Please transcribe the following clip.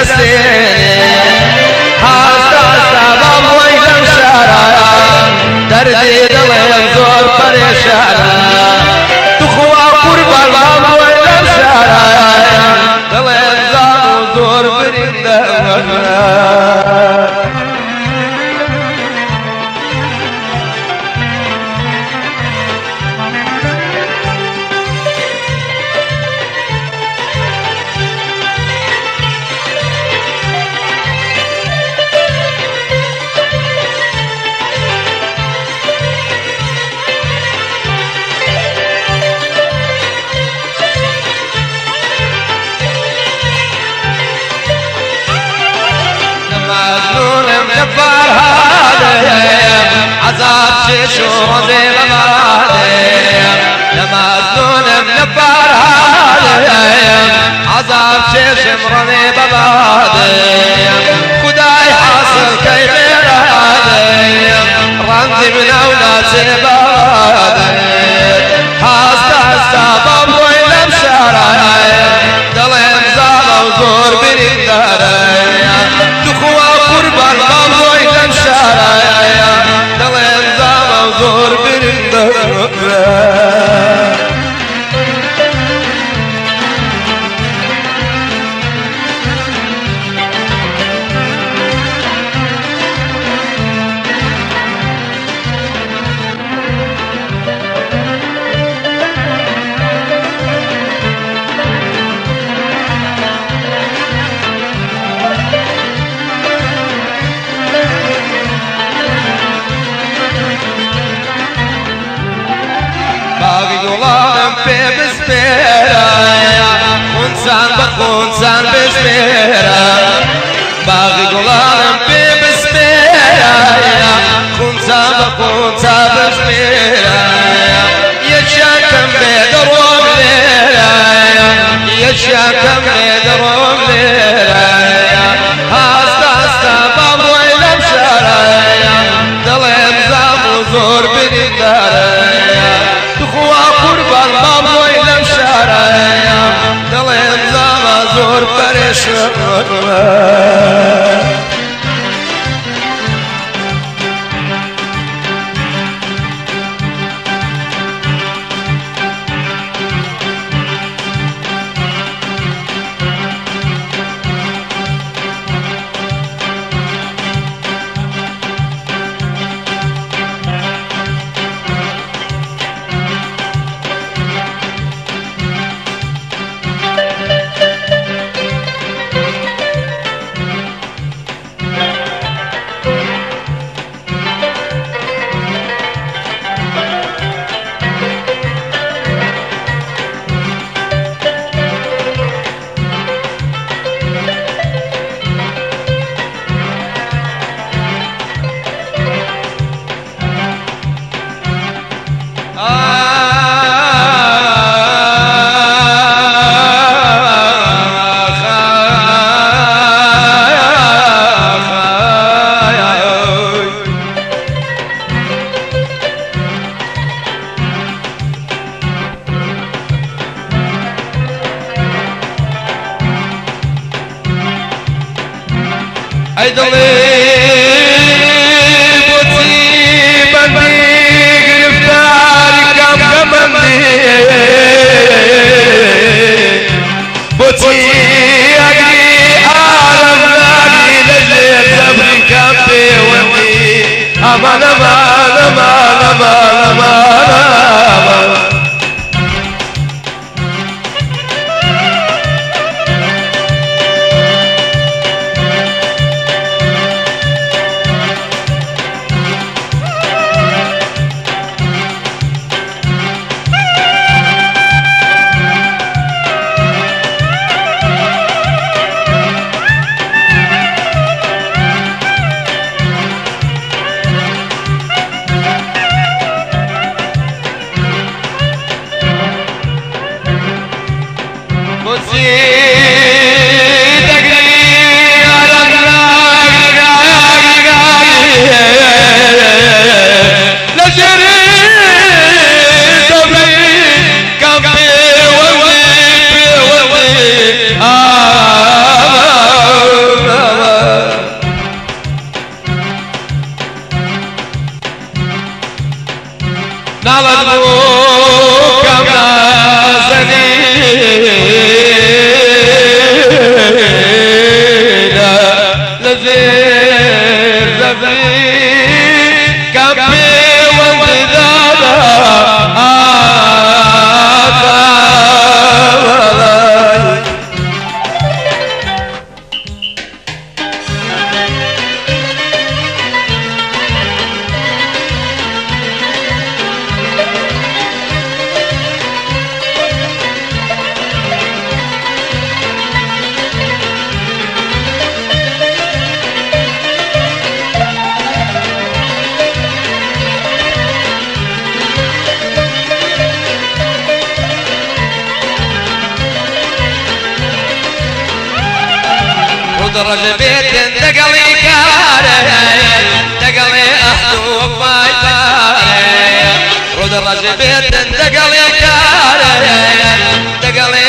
دستين هاستا سبب ويلم شارع دردي دلم زور پریشانا تخوا قربان باب ويلم شارع دلم زار زور برنده جبار هذا عذاب شيشو زي بمالي لما زنون جبار هذا عذاب شيش مرني بمالي خداي حاصل كي غير هذا رمزي من أولاد بمالي حاستا السبب ويلم شارع دلم زاب وزور برنداري تخوى قربان باب ويلم شارع دلم زاب وزور برنداري يولام في بسبيرا خنسان بخنسان بسبيرا باغي يولام في بسبيرا خنسان بخنسان بسبيرا يشاكم بدروم ليرا يشاكم بدروم ليرا هاستا هاستا باب ويلم شارع دلم زام وزور بنداري تخوى قربان باب ويلم شارع دلم زام زور پریشان اي دلي بوتي بندي گرفتار كم بندي بوتي اگي عالم نادي لجل صبر كم بوندي امان امان امان امان امان رود رجبيت دقلي كاري دقلي أحدوك باي باي رود رجبيت دقلي كاري دقلي